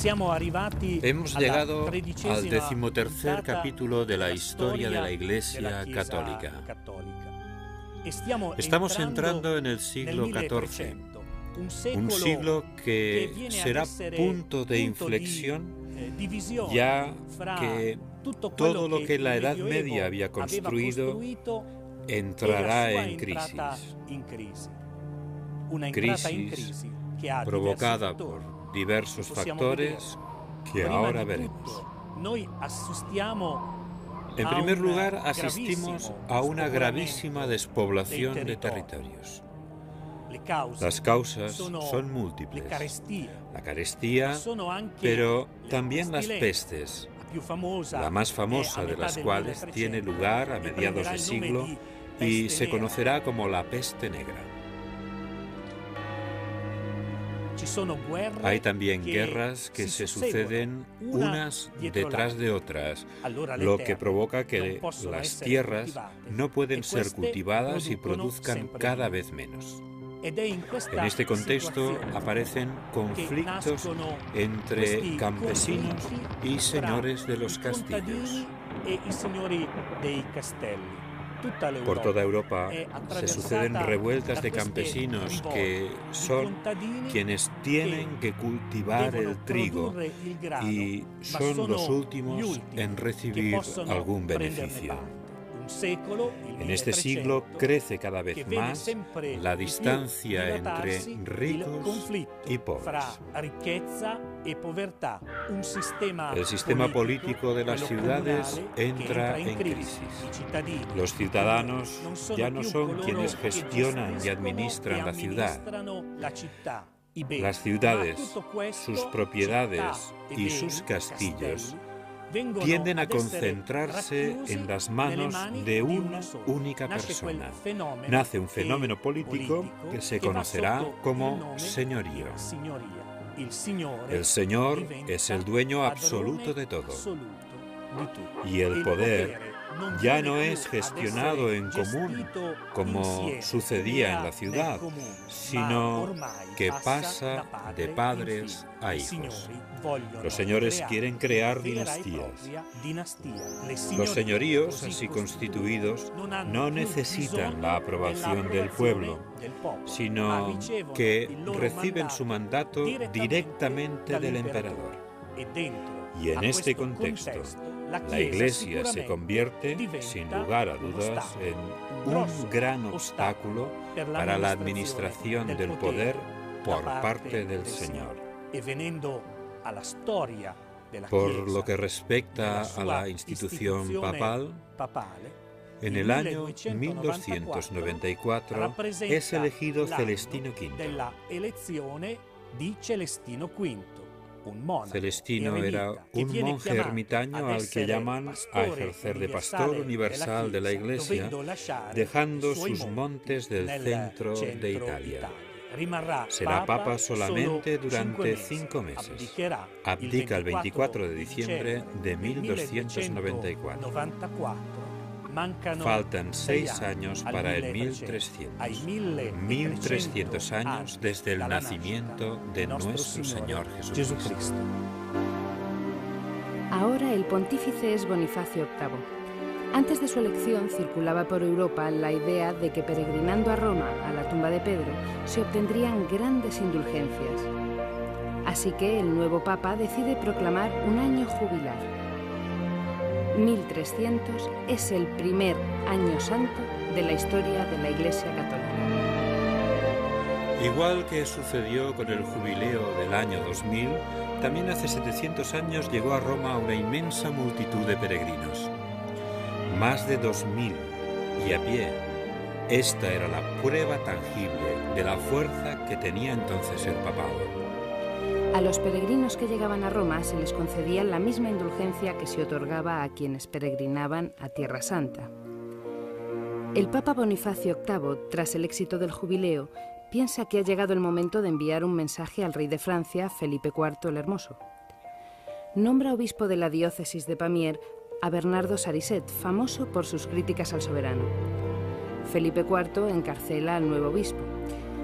Hemos llegado al 13º capítulo de la historia de la Iglesia Católica. Estamos entrando en el siglo XIV, un siglo que será punto de inflexión, ya que todo lo que la Edad Media había construido entrará en crisis. Crisis provocada por diversos factores que ahora veremos. En primer lugar, asistimos a una gravísima despoblación de territorios. Las causas son múltiples. La carestía, pero también las pestes, la más famosa de las cuales tiene lugar a mediados de siglo y se conocerá como la peste negra. Hay también guerras que se suceden unas detrás de otras, lo que provoca que las tierras no pueden ser cultivadas y produzcan cada vez menos. En este contexto aparecen conflictos entre campesinos y señores de los castillos. Por toda Europa se suceden revueltas de campesinos que son quienes tienen que cultivar el trigo y son los últimos en recibir algún beneficio. En este siglo crece cada vez más la distancia entre ricos y pobres. El sistema político de las ciudades entra en crisis. Los ciudadanos ya no son quienes gestionan y administran la ciudad. Las ciudades, sus propiedades y sus castillos tienden a concentrarse en las manos de una única persona. Nace un fenómeno político que se conocerá como señorío. El señor es el dueño absoluto de todo. Y el poder ya no es gestionado en común, como sucedía en la ciudad, sino que pasa de padres a hijos. Los señores quieren crear dinastías. Los señoríos, así constituidos, no necesitan la aprobación del pueblo, sino que reciben su mandato directamente del emperador. Y en este contexto, la Iglesia se convierte, sin lugar a dudas, en un gran obstáculo para la administración del poder por parte del Señor. Por lo que respecta a la institución papal, en el año 1294 es elegido Celestino V. Celestino era un monje ermitaño al que llaman a ejercer de pastor universal de la Iglesia, dejando sus montes del centro de Italia. Será papa solamente durante 5 meses. Abdica el 24 de diciembre de 1294. Faltan 6 años para el 1300. 1300 años desde el nacimiento de nuestro Señor Jesucristo. Ahora el pontífice es Bonifacio VIII. Antes de su elección circulaba por Europa la idea de que peregrinando a Roma, a la tumba de Pedro, se obtendrían grandes indulgencias. Así que el nuevo papa decide proclamar un año jubilar. 1300 es el primer año santo de la historia de la Iglesia Católica. Igual que sucedió con el jubileo del año 2000, también hace 700 años llegó a Roma una inmensa multitud de peregrinos. Más de 2000 y a pie. Esta era la prueba tangible de la fuerza que tenía entonces el papado. A los peregrinos que llegaban a Roma se les concedía la misma indulgencia que se otorgaba a quienes peregrinaban a Tierra Santa. El Papa Bonifacio VIII, tras el éxito del jubileo, piensa que ha llegado el momento de enviar un mensaje al rey de Francia, Felipe IV el Hermoso. Nombra obispo de la diócesis de Pamiers a Bernardo Sarisset, famoso por sus críticas al soberano. Felipe IV encarcela al nuevo obispo.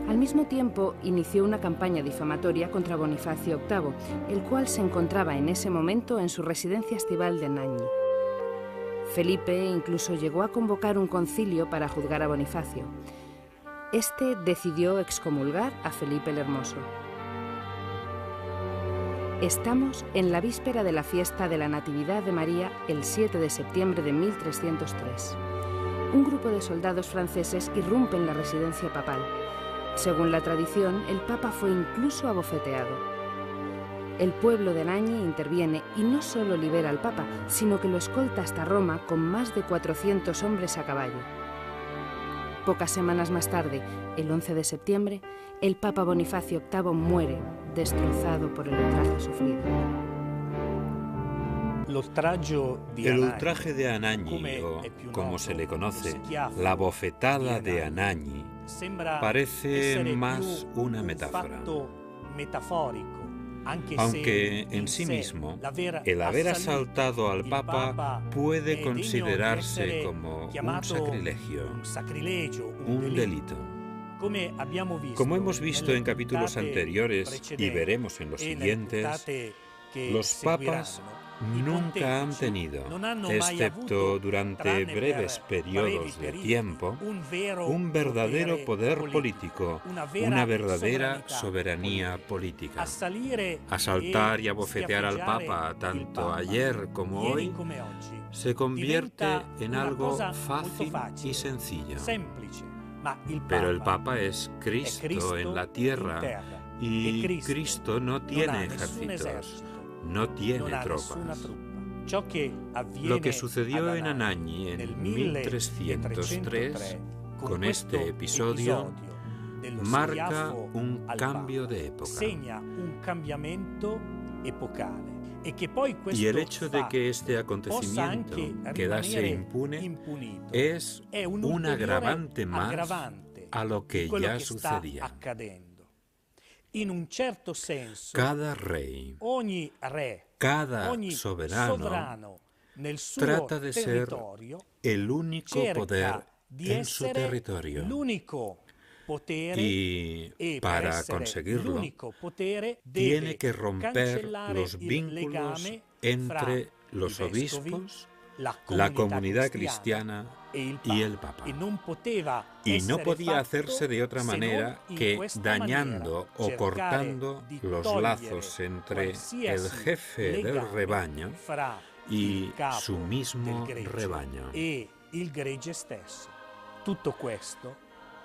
Al mismo tiempo, inició una campaña difamatoria contra Bonifacio VIII, el cual se encontraba en ese momento en su residencia estival de Nagni. Felipe incluso llegó a convocar un concilio para juzgar a Bonifacio. Este decidió excomulgar a Felipe el Hermoso. Estamos en la víspera de la fiesta de la Natividad de María, el 7 de septiembre de 1303. Un grupo de soldados franceses irrumpe en la residencia papal. Según la tradición, el Papa fue incluso abofeteado. El pueblo de Nagni interviene y no solo libera al Papa, sino que lo escolta hasta Roma con más de 400 hombres a caballo. Pocas semanas más tarde, el 11 de septiembre, el Papa Bonifacio VIII muere, destrozado por el ultraje sufrido. El ultraje de Anagni, o como se le conoce, la bofetada de Anagni, parece más una metáfora. Aunque en sí mismo, el haber asaltado al Papa puede considerarse como un sacrilegio, un delito. Como hemos visto en capítulos anteriores y veremos en los siguientes, los papas nunca han tenido, excepto durante breves periodos de tiempo, un verdadero poder político, una verdadera soberanía política. Asaltar y abofetear al Papa, tanto ayer como hoy, se convierte en algo fácil y sencillo. Pero el Papa es Cristo en la tierra y Cristo no tiene ejércitos. No tiene tropas. Lo que sucedió en Anagni en 1303, con este episodio, marca un cambio de época. Y el hecho de que este acontecimiento quedase impune es un agravante más a lo que ya sucedía. Cada rey, cada soberano trata de ser el único poder en su territorio. Y para conseguirlo, tiene que romper los vínculos entre los obispos, la comunidad cristiana y el Papa. Y no podía hacerse de otra manera que dañando o cortando los lazos entre el jefe del rebaño y su mismo rebaño.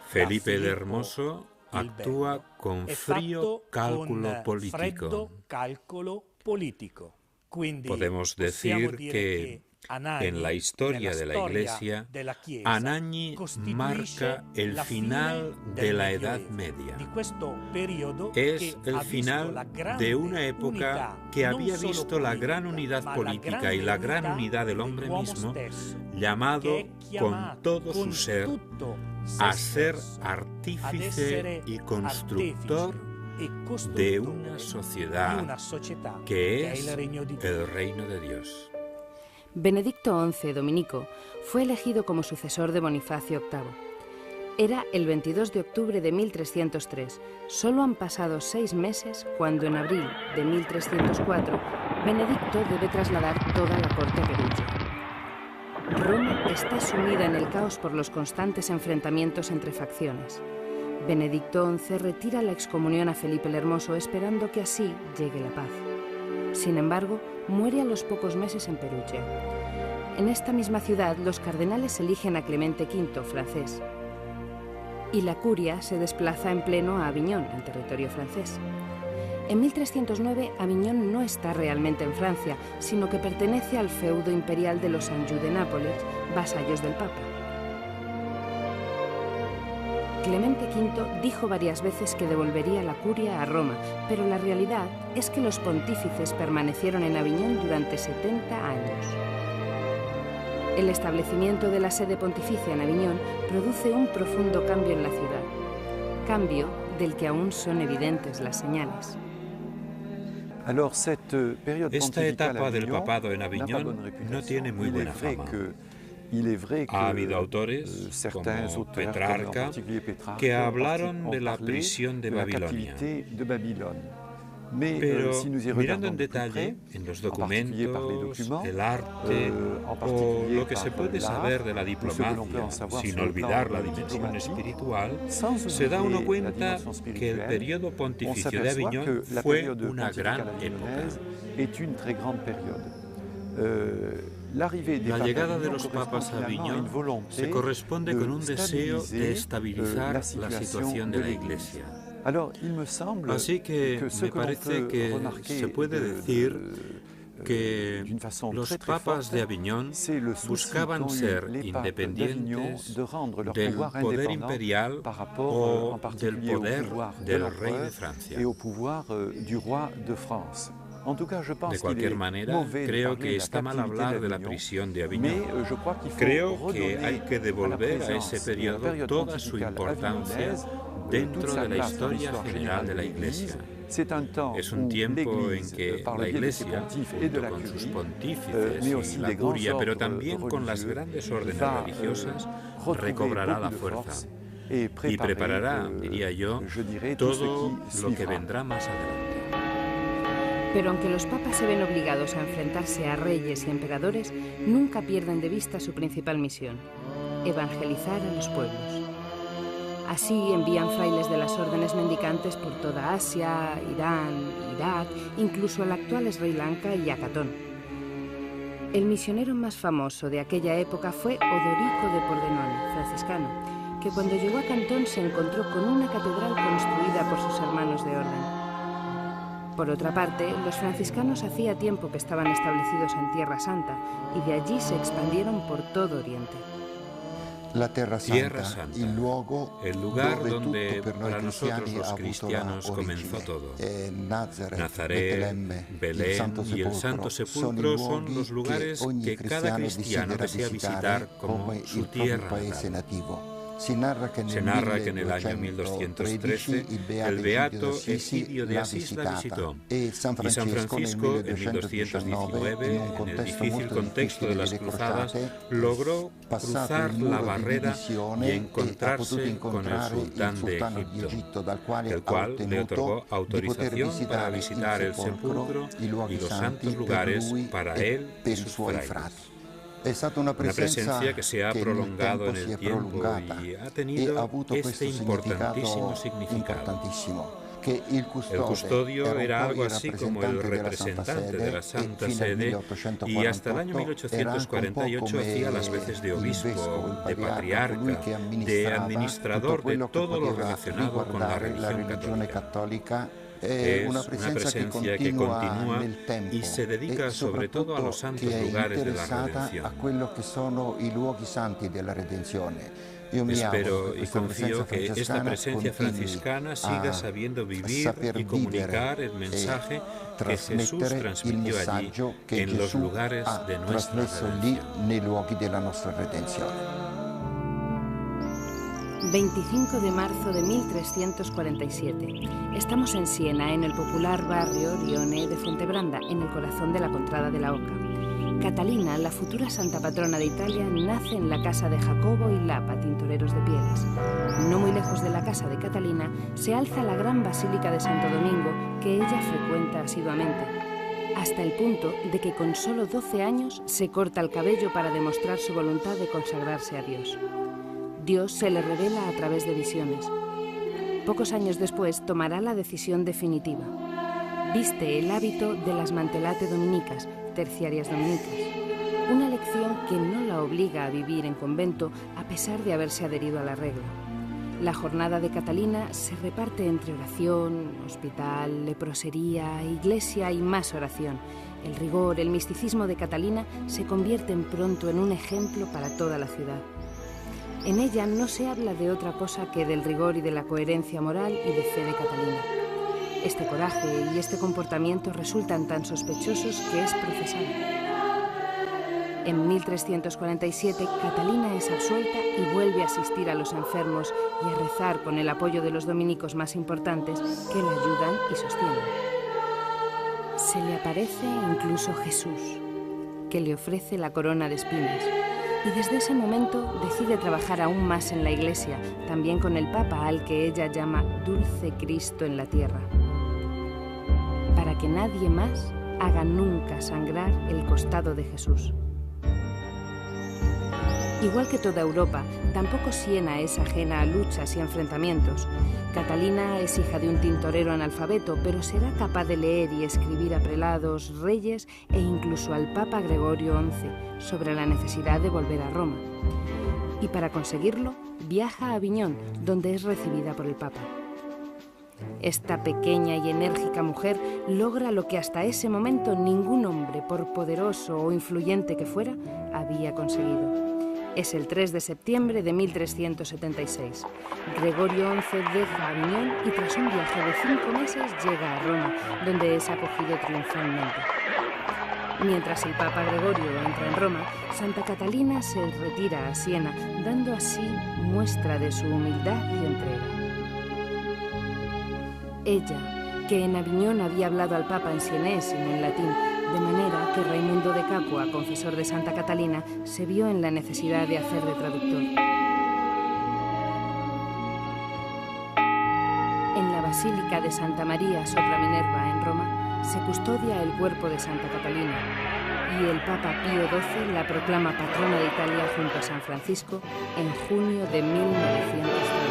Felipe el Hermoso actúa con frío cálculo político. Podemos decir que en la historia de la Iglesia, Anagni marca el final de la Edad Media. Es el final de una época que había visto la gran unidad política y la gran unidad del hombre mismo, llamado con todo su ser a ser artífice y constructor de una sociedad que es el reino de Dios. Benedicto XI, dominico, fue elegido como sucesor de Bonifacio VIII. Era el 22 de octubre de 1303. Solo han pasado 6 meses cuando en abril de 1304 Benedicto debe trasladar toda la corte a Perugia. Roma está sumida en el caos por los constantes enfrentamientos entre facciones. Benedicto XI retira la excomunión a Felipe el Hermoso esperando que así llegue la paz. Sin embargo, muere a los pocos meses en Perugia. En esta misma ciudad, los cardenales eligen a Clemente V, francés, y la curia se desplaza en pleno a Aviñón, en territorio francés. En 1309, Aviñón no está realmente en Francia, sino que pertenece al feudo imperial de los Anjou de Nápoles, vasallos del Papa. Clemente V dijo varias veces que devolvería la curia a Roma, pero la realidad es que los pontífices permanecieron en Aviñón durante 70 años. El establecimiento de la sede pontificia en Aviñón produce un profundo cambio en la ciudad, cambio del que aún son evidentes las señales. Esta etapa del papado en Aviñón no tiene muy buena fama. Ha habido autores, como Petrarca, que hablaron de la prisión de Babilonia. Pero mirando en detalle en los documentos, el arte o lo que se puede saber de la diplomacia, sin olvidar la dimensión espiritual, se da uno cuenta que el periodo pontificio de Aviñón fue una gran época. La llegada de los papas a Aviñón se corresponde con un deseo de estabilizar la situación de la Iglesia. Así que me parece que se puede decir que los papas de Aviñón buscaban ser independientes del poder imperial o del poder del rey de Francia. De cualquier manera, creo que está mal hablar de la prisión de Aviñón. Creo que hay que devolver a ese periodo toda su importancia dentro de la historia general de la Iglesia. Es un tiempo en que la Iglesia, junto con sus pontífices y la curia, pero también con las grandes órdenes religiosas, recobrará la fuerza y preparará, diría yo, todo lo que vendrá más adelante. Pero aunque los papas se ven obligados a enfrentarse a reyes y emperadores, nunca pierden de vista su principal misión: evangelizar a los pueblos. Así envían frailes de las órdenes mendicantes por toda Asia, Irán, Irak, incluso al actual Sri Lanka y a Catón. El misionero más famoso de aquella época fue Odorico de Pordenone, franciscano, que cuando llegó a Cantón se encontró con una catedral construida por sus hermanos de orden. Por otra parte, los franciscanos hacía tiempo que estaban establecidos en Tierra Santa y de allí se expandieron por todo Oriente. La Tierra Santa, el lugar donde para nosotros los cristianos comenzó todo. Nazaret, Belén y el Santo Sepulcro son los lugares que cada cristiano desea visitar como su tierra natal. Se narra que en el año 1213 el beato Egidio de Asís la visitó y San Francisco en 1219, en el difícil contexto de las cruzadas, logró cruzar la barrera y encontrarse con el sultán de Egipto, el cual le otorgó autorización para visitar el sepulcro y los santos lugares para él y sus frailes. Una presencia que se ha prolongado en el tiempo y ha tenido este importantísimo significado. El custodio era algo así como el representante de la Santa Sede y hasta el año 1848 hacía las veces de obispo, de patriarca, de administrador de todo lo relacionado con la religión católica. Es una presencia que continúa y se dedica sobre todo a los santos lugares de la redención. Espero y confío que esta presencia franciscana siga sabiendo vivir y comunicar el mensaje que Jesús transmitió allí, en los lugares de nuestra redención. 25 de marzo de 1347. Estamos en Siena, en el popular barrio Rione de Fontebranda, en el corazón de la contrada de la Oca. Catalina, la futura santa patrona de Italia, nace en la casa de Jacobo y Lapa, tintoreros de pieles. No muy lejos de la casa de Catalina se alza la gran basílica de Santo Domingo, que ella frecuenta asiduamente, hasta el punto de que con solo 12 años se corta el cabello para demostrar su voluntad de consagrarse a Dios. Dios se le revela a través de visiones. Pocos años después tomará la decisión definitiva. Viste el hábito de las mantelate dominicas, terciarias dominicas, una lección que no la obliga a vivir en convento a pesar de haberse adherido a la regla. La jornada de Catalina se reparte entre oración, hospital, leprosería, iglesia y más oración. El rigor, el misticismo de Catalina se convierten pronto en un ejemplo para toda la ciudad. En ella no se habla de otra cosa que del rigor y de la coherencia moral y de fe de Catalina. Este coraje y este comportamiento resultan tan sospechosos que es procesada. En 1347, Catalina es absuelta y vuelve a asistir a los enfermos y a rezar con el apoyo de los dominicos más importantes que la ayudan y sostienen. Se le aparece incluso Jesús, que le ofrece la corona de espinas. Y desde ese momento decide trabajar aún más en la Iglesia, también con el Papa, al que ella llama Dulce Cristo en la tierra, para que nadie más haga nunca sangrar el costado de Jesús. Igual que toda Europa, tampoco Siena es ajena a luchas y enfrentamientos. Catalina es hija de un tintorero analfabeto, pero será capaz de leer y escribir a prelados, reyes e incluso al Papa Gregorio XI sobre la necesidad de volver a Roma. Y para conseguirlo, viaja a Aviñón, donde es recibida por el Papa. Esta pequeña y enérgica mujer logra lo que hasta ese momento ningún hombre, por poderoso o influyente que fuera, había conseguido. Es el 3 de septiembre de 1376. Gregorio XI deja Aviñón y tras un viaje de 5 meses llega a Roma, donde es acogido triunfalmente. Mientras el Papa Gregorio entra en Roma, Santa Catalina se retira a Siena, dando así muestra de su humildad y entrega. Ella, que en Aviñón había hablado al Papa en sienés y en latín, de manera que Raimundo de Capua, confesor de Santa Catalina, se vio en la necesidad de hacer de traductor. En la Basílica de Santa María sopra Minerva, en Roma, se custodia el cuerpo de Santa Catalina y el Papa Pío XII la proclama patrona de Italia junto a San Francisco en junio de 1931.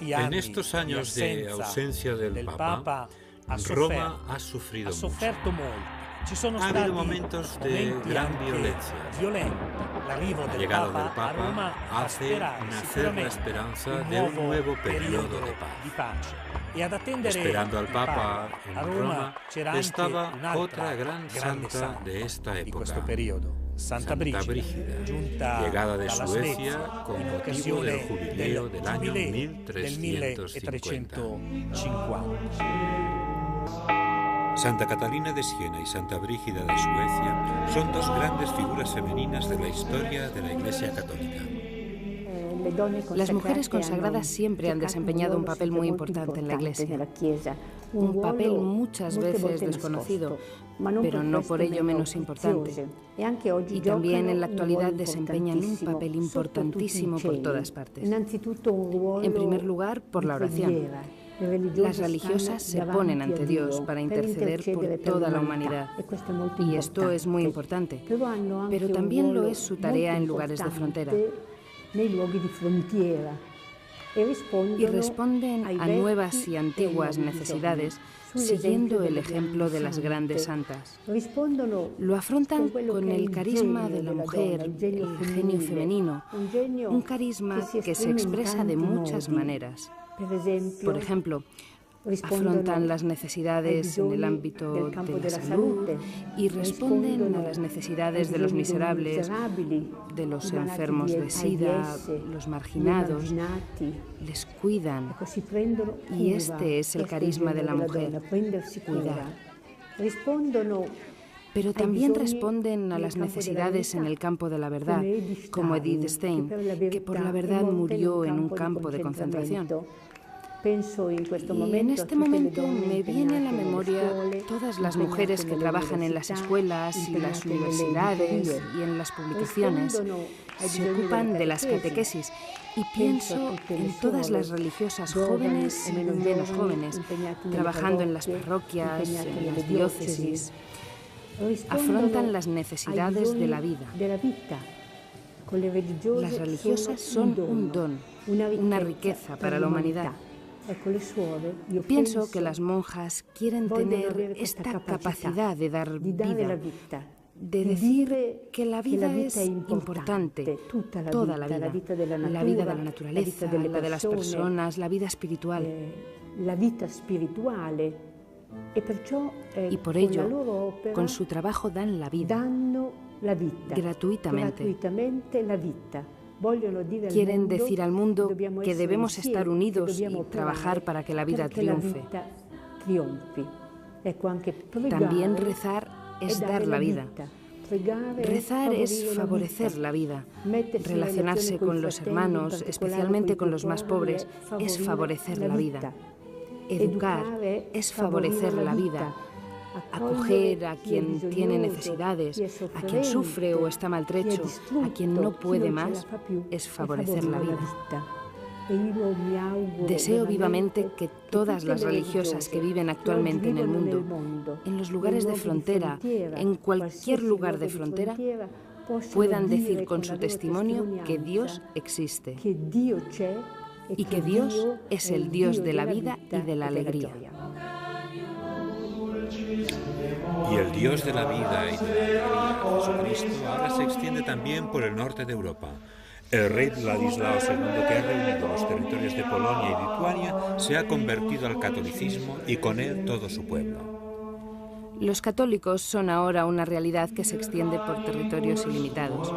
En estos años de ausencia del Papa, Roma ha sufrido mucho. Ha habido momentos de gran violencia. La llegada del Papa hace nacer la esperanza de un nuevo periodo de paz. Esperando al Papa en Roma estaba otra gran santa de esta época, Santa Brígida, llegada de Suecia con motivo del jubileo del año 1350. Santa Catalina de Siena y Santa Brígida de Suecia son dos grandes figuras femeninas de la historia de la Iglesia Católica. Las mujeres consagradas siempre han desempeñado un papel muy importante en la Iglesia, un papel muchas veces desconocido, pero no por ello menos importante. Y también en la actualidad desempeñan un papel importantísimo por todas partes. En primer lugar, por la oración. Las religiosas se ponen ante Dios para interceder por toda la humanidad, y esto es muy importante, pero también lo es su tarea en lugares de frontera. Y responden a nuevas y antiguas necesidades siguiendo el ejemplo de las grandes santas. Lo afrontan con el carisma de la mujer, el genio femenino, un carisma que se expresa de muchas maneras. Por ejemplo, afrontan las necesidades en el ámbito de la salud y responden a las necesidades de los miserables, de los enfermos de SIDA, los marginados, les cuidan. Y este es el carisma de la mujer, cuidar. Pero también responden a las necesidades en el campo de la verdad, como Edith Stein, que por la verdad murió en un campo de concentración. Y en este momento me viene a la memoria todas las mujeres que trabajan en las escuelas y las universidades y en las publicaciones, se ocupan de las catequesis, y pienso en todas las religiosas jóvenes y menos jóvenes, trabajando en las parroquias, en las diócesis. Afrontan las necesidades de la vida. Las religiosas son un don, una riqueza para la humanidad. Pienso que las monjas quieren tener esta capacidad de dar vida, de decir que la vida es importante, toda la vida de la naturaleza, la de las personas, la vida espiritual. Y por ello, con su trabajo dan la vida, gratuitamente. Quieren decir al mundo que debemos estar unidos y trabajar para que la vida triunfe. También rezar es dar la vida. Rezar es favorecer la vida. Relacionarse con los hermanos, especialmente con los más pobres, es favorecer la vida. Educar es favorecer la vida. Acoger a quien tiene necesidades, a quien sufre o está maltrecho, a quien no puede más, es favorecer la vida. Deseo vivamente que todas las religiosas que viven actualmente en el mundo, en los lugares de frontera, en cualquier lugar de frontera, puedan decir con su testimonio que Dios existe y que Dios es el Dios de la vida y de la alegría. Y el Dios de la vida y de la alegría, Jesucristo, ahora se extiende también por el norte de Europa. El rey Vladislao II, que ha reunido los territorios de Polonia y Lituania, se ha convertido al catolicismo y con él todo su pueblo. Los católicos son ahora una realidad que se extiende por territorios ilimitados,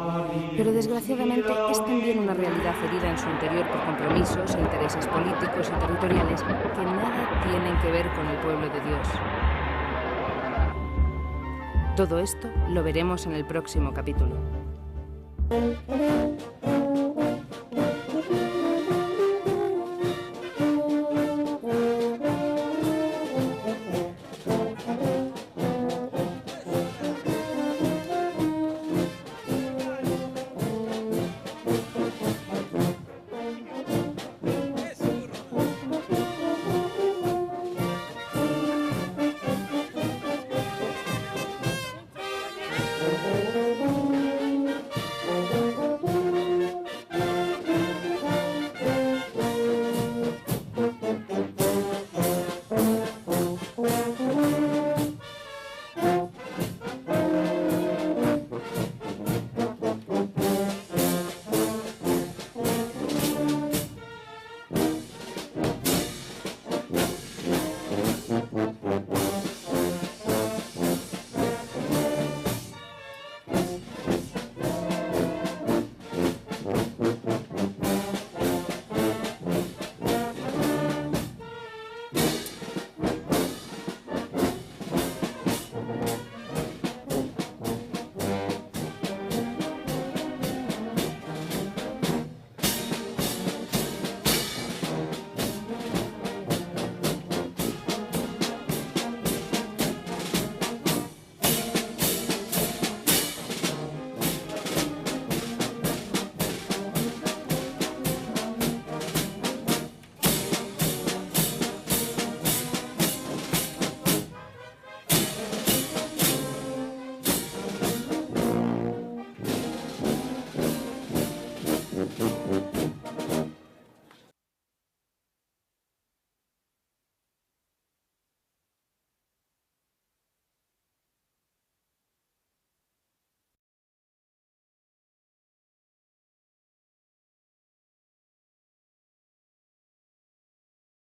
pero desgraciadamente es también una realidad herida en su interior por compromisos e intereses políticos y territoriales que nada tienen que ver con el pueblo de Dios. Todo esto lo veremos en el próximo capítulo.